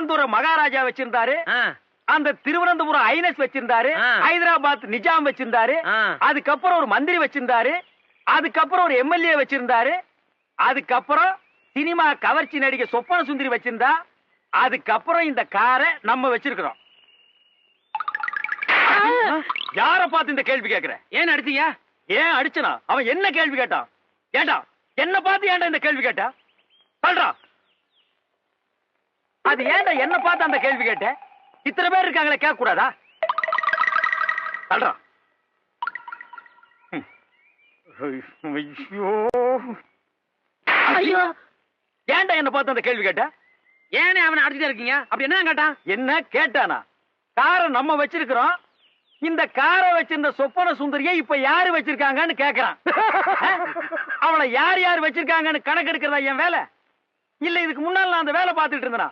திருவனந்தபுரம் மகாராஜா வச்சிருந்தாரு, அந்த திருவனந்தபுரம் ஐனஸ் வச்சிருந்தாரு, ஹைதராபாத் நிஜாம் வச்சிருந்தாரு, அதுக்கப்புறம் ஒரு மந்திரி வச்சிருந்தாரு, அதுக்கப்புறம் ஒரு எம்எல்ஏ வச்சிருந்தாரு, அதுக்கப்புறம் சினிமா கவர்ச்சி நடிகை சொப்பன சுந்தரி வச்சிருந்தா, அதுக்கப்புறம் இந்த காரை நம்ம வச்சிருக்கிறோம். யார பார்த்து இந்த கேள்வி கேட்கிற? ஏன் அடிச்சீங்க? ஏன் அடிச்சனா? அவன் என்ன கேள்வி கேட்டான்? ஏண்டா என்ன பார்த்து ஏன்டா இந்த கேள்வி கேட்டா? சொல்றா. அது ஏன்டா என்ன பார்த்து அந்த கேள்வி கேட்ட? இத்தனை பேர் இருக்காங்களே, கேட்க கூடாதா? சொல்றா. ஐயோ, ஏன்டா என்ன பார்த்து அந்த கேள்வி கேட்ட? ஏனே அவனை அடிச்சுட்டே இருக்கீங்க? அப்படி என்ன கேட்டான்? என்ன கேட்டானா? காரை நம்ம வச்சிருக்கிறோம், இந்த காரை வச்சிருந்த சொப்பன சுந்தரியை இப்ப யாரு வச்சிருக்காங்கன்னு கேக்குறான். அவளை யார் யார் வச்சிருக்காங்கன்னு கணக்கு எடுக்கிறதா என் வேலை? இல்ல இதுக்கு முன்னால நான் அந்த வேலை பார்த்துட்டு இருந்தேனா?